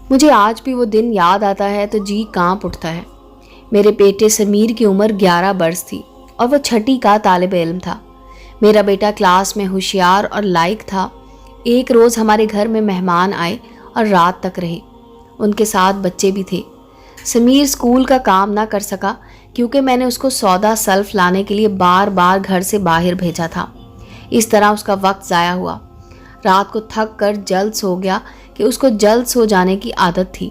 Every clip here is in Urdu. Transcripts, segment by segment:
مجھے آج بھی وہ دن یاد آتا ہے تو جی کانپ اٹھتا ہے۔ میرے بیٹے سمیر کی عمر 11 برس تھی اور وہ چھٹی کا طالب علم تھا۔ میرا بیٹا کلاس میں ہوشیار اور لائق تھا۔ ایک روز ہمارے گھر میں مہمان آئے اور رات تک رہے۔ ان کے ساتھ بچے بھی تھے۔ سمیر اسکول کا کام نہ کر سکا کیونکہ میں نے اس کو سودا سلف لانے کے لیے بار بار گھر سے باہر بھیجا تھا۔ اس طرح اس کا وقت ضائع ہوا۔ رات کو تھک کر جلد سو گیا کہ اس کو جلد سو جانے کی عادت تھی۔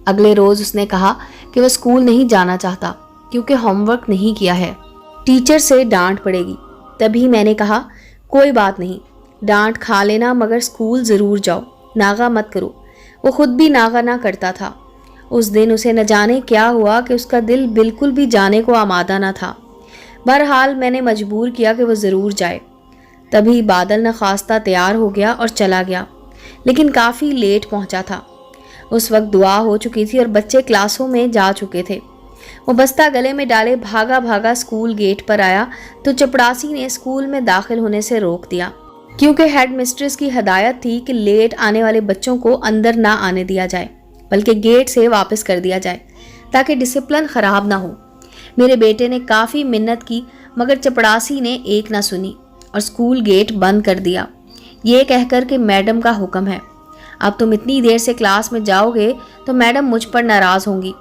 اگلے روز اس نے کہا کہ وہ اسکول نہیں جانا چاہتا کیونکہ ہوم ورک نہیں کیا ہے، ٹیچر سے ڈانٹ پڑے گی۔ تبھی میں نے کہا کوئی بات نہیں، ڈانٹ کھا لینا مگر اسکول ضرور جاؤ، ناغہ مت کرو۔ وہ خود بھی ناغہ نہ کرتا تھا۔ اس دن اسے نہ جانے کیا ہوا کہ اس کا دل بالکل بھی جانے کو آمادہ نہ تھا۔ بہرحال میں نے مجبور کیا کہ وہ ضرور جائے۔ تبھی بادل نخواستہ تیار ہو گیا اور چلا گیا، لیکن کافی لیٹ پہنچا تھا۔ اس وقت دعا ہو چکی تھی اور بچے کلاسوں میں جا چکے تھے۔ وہ بستہ گلے میں ڈالے بھاگا بھاگا اسکول گیٹ پر آیا تو چپڑاسی نے اسکول میں داخل ہونے سے روک دیا، کیونکہ ہیڈ مسٹریس کی ہدایت تھی کہ لیٹ آنے والے بچوں کو اندر نہ آنے دیا جائے بلکہ گیٹ سے واپس کر دیا جائے تاکہ ڈسپلن خراب نہ ہو۔ میرے بیٹے نے کافی منت کی مگر چپڑاسی نے ایک نہ سنی اور اسکول گیٹ بند کر دیا، یہ کہہ کر کہ میڈم کا حکم ہے، اب تم اتنی دیر سے کلاس میں جاؤ گے تو میڈم مجھ پر ناراض ہوں گی۔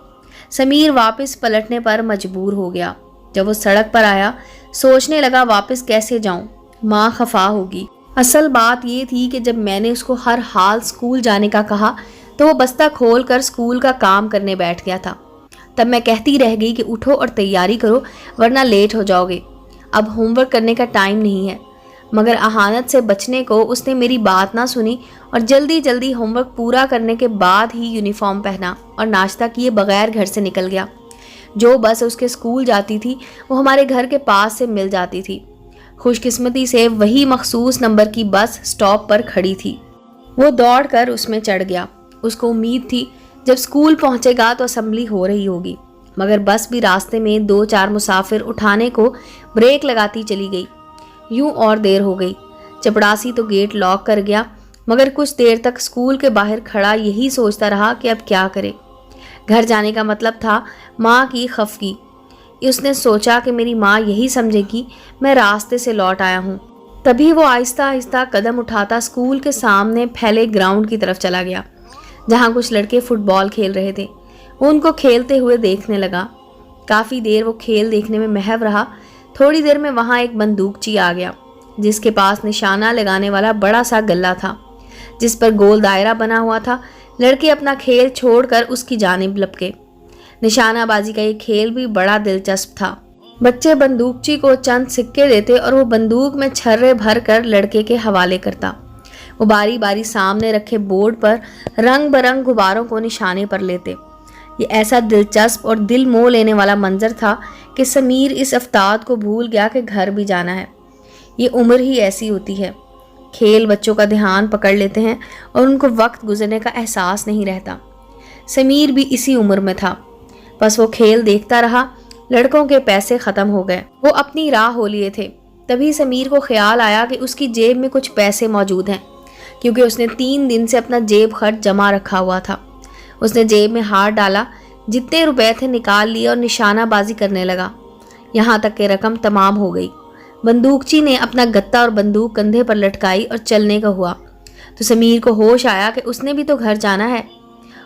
سمیر واپس پلٹنے پر مجبور ہو گیا۔ جب وہ سڑک پر آیا سوچنے لگا واپس کیسے جاؤں، ماں خفا ہوگی۔ اصل بات یہ تھی کہ جب میں نے اس کو ہر حال اسکول جانے کا کہا تو وہ بستہ کھول کر اسکول کا کام کرنے بیٹھ گیا تھا۔ تب میں کہتی رہ گئی کہ اٹھو اور تیاری کرو ورنہ لیٹ ہو جاؤ گے، اب ہوم ورک کرنے کا ٹائم نہیں ہے۔ مگر اہانت سے بچنے کو اس نے میری بات نہ سنی اور جلدی جلدی ہوم ورک پورا کرنے کے بعد ہی یونیفارم پہنا اور ناشتہ کیے بغیر گھر سے نکل گیا۔ جو بس اس کے اسکول جاتی تھی وہ ہمارے گھر کے پاس سے مل جاتی تھی۔ خوش قسمتی سے وہی مخصوص نمبر کی بس سٹاپ پر کھڑی تھی۔ وہ دوڑ کر اس میں چڑھ گیا۔ اس کو امید تھی جب اسکول پہنچے گا تو اسمبلی ہو رہی ہوگی، مگر بس بھی راستے میں 2-4 مسافر اٹھانے کو بریک لگاتی چلی گئی۔ یوں اور دیر ہو گئی۔ چپڑاسی تو گیٹ لاک کر گیا مگر کچھ دیر تک اسکول کے باہر کھڑا یہی سوچتا رہا کہ اب کیا کرے۔ گھر جانے کا مطلب تھا ماں کی خفگی۔ اس نے سوچا کہ میری ماں یہی سمجھے گی میں راستے سے لوٹ آیا ہوں۔ تبھی وہ آہستہ آہستہ قدم اٹھاتا اسکول کے سامنے پھیلے گراؤنڈ کی طرف چلا گیا جہاں کچھ لڑکے فٹ بال کھیل رہے تھے۔ وہ ان کو کھیلتے ہوئے دیکھنے لگا۔ کافی دیر وہ کھیل دیکھنے میں محو رہا۔ تھوڑی دیر میں وہاں ایک بندوقچی آ گیا جس کے پاس نشانہ لگانے والا بڑا سا گلہ تھا جس پر گول دائرہ بنا ہوا تھا۔ لڑکے اپنا کھیل چھوڑ کر اس کی جانب لپکے۔ نشانہ بازی کا یہ کھیل بھی بڑا دلچسپ تھا۔ بچے بندوقچی کو چند سکے دیتے اور وہ بندوق میں چھرے بھر کر لڑکے کے حوالے کرتا۔ وہ باری باری سامنے رکھے بورڈ پر رنگ برنگ غباروں کو نشانے پر لیتے۔ یہ ایسا دلچسپ اور دل موہ لینے والا منظر تھا کہ سمیر اس افتاد کو بھول گیا کہ گھر بھی جانا ہے۔ یہ عمر ہی ایسی ہوتی ہے، کھیل بچوں کا دھیان پکڑ لیتے ہیں اور ان کو وقت گزرنے کا احساس نہیں رہتا۔ سمیر بھی اسی عمر میں تھا، بس وہ کھیل دیکھتا رہا۔ لڑکوں کے پیسے ختم ہو گئے، وہ اپنی راہ ہو لیے تھے۔ تبھی سمیر کو خیال آیا کہ اس کی جیب میں کچھ پیسے موجود ہیں، کیونکہ اس نے 3 دن سے اپنا جیب خرچ جمع رکھا ہوا تھا۔ اس نے جیب میں ہاتھ ڈالا، جتنے روپے تھے نکال لیے اور نشانہ بازی کرنے لگا، یہاں تک کہ رقم تمام ہو گئی۔ بندوقچی نے اپنا گتا اور بندوق کندھے پر لٹکائی اور چلنے کا ہوا تو سمیر کو ہوش آیا کہ اس نے بھی تو گھر جانا ہے۔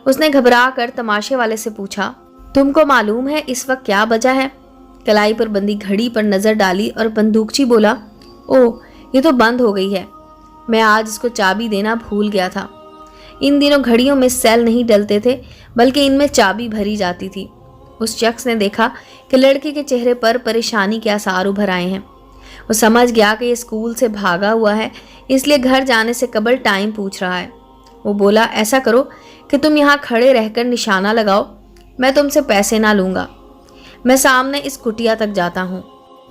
اس نے گھبرا کر تماشے والے سے پوچھا، تم کو معلوم ہے اس وقت کیا بجہ ہے؟ کلائی پر بندی گھڑی پر نظر ڈالی اور بندوقچی بولا، اوہ یہ تو بند ہو گئی ہے، میں آج اس کو چابی دینا بھول گیا تھا۔ ان دنوں گھڑیوں میں سیل نہیں ڈلتے تھے بلکہ ان میں چابی بھری جاتی تھی۔ اس شخص نے دیکھا کہ لڑکے کے چہرے پر پریشانی کے آثار ابھر آئے ہیں۔ وہ سمجھ گیا کہ یہ اسکول سے بھاگا ہوا ہے، اس لیے گھر جانے سے قبل ٹائم پوچھ رہا ہے۔ وہ بولا، ایسا کرو کہ تم یہاں کھڑے رہ کر نشانہ لگاؤ، میں تم سے پیسے نہ لوں گا۔ میں سامنے اس کٹیا تک جاتا ہوں،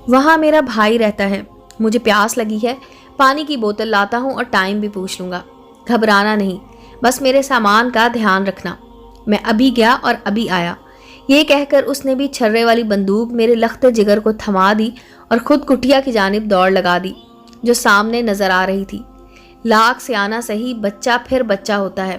وہاں میرا بھائی رہتا ہے، مجھے پیاس لگی ہے، پانی کی بوتل لاتا ہوں اور ٹائم بھی پوچھ لوں گا۔ گھبرانا نہیں، بس میرے سامان کا دھیان رکھنا۔ میں ابھی گیا اور ابھی آیا۔ یہ کہہ کر اس نے بھی چھرے والی بندوق میرے لخت جگر کو تھما دی اور خود کٹیا کی جانب دوڑ لگا دی جو سامنے نظر آ رہی تھی۔ لاکھ سیانہ سہی، بچہ پھر بچہ ہوتا ہے۔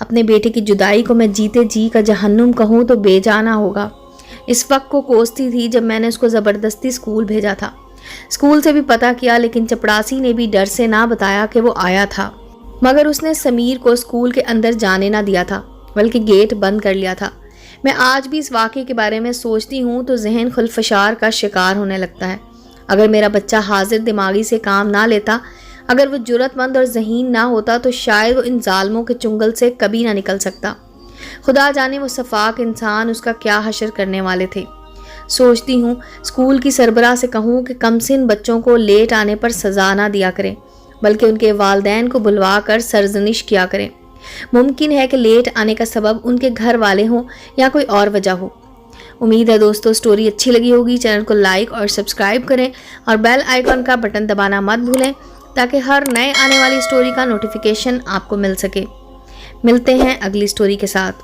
اپنے بیٹے کی جدائی کو میں جیتے جی کا جہنم کہوں تو بے جانا ہوگا۔ اس وقت کو کوستی تھی جب میں نے اس کو زبردستی اسکول بھیجا تھا۔ اسکول سے بھی پتہ کیا، لیکن چپڑاسی نے بھی ڈر سے نہ بتایا کہ وہ آیا تھا، مگر اس نے سمیر کو اسکول کے اندر جانے نہ دیا تھا، بلکہ گیٹ بند کر لیا تھا۔ میں آج بھی اس واقعے کے بارے میں سوچتی ہوں تو ذہن خلفشار کا شکار ہونے لگتا ہے۔ اگر میرا بچہ حاضر دماغی سے کام نہ لیتا، اگر وہ جرأت مند اور ذہین نہ ہوتا تو شاید وہ ان ظالموں کے چنگل سے کبھی نہ نکل سکتا۔ خدا جانے وہ صفاک انسان اس کا کیا حشر کرنے والے تھے۔ سوچتی ہوں اسکول کی سربراہ سے کہوں کہ کم سن بچوں کو لیٹ آنے پر سزا نہ دیا کریں، بلکہ ان کے والدین کو بلوا کر سرزنش کیا کریں۔ ممکن ہے کہ لیٹ آنے کا سبب ان کے گھر والے ہوں یا کوئی اور وجہ ہو۔ امید ہے دوستو سٹوری اچھی لگی ہوگی۔ چینل کو لائک اور سبسکرائب کریں اور بیل آئیکن کا بٹن دبانا مت بھولیں تاکہ ہر نئے آنے والی سٹوری کا نوٹیفیکیشن آپ کو مل سکے۔ ملتے ہیں اگلی سٹوری کے ساتھ۔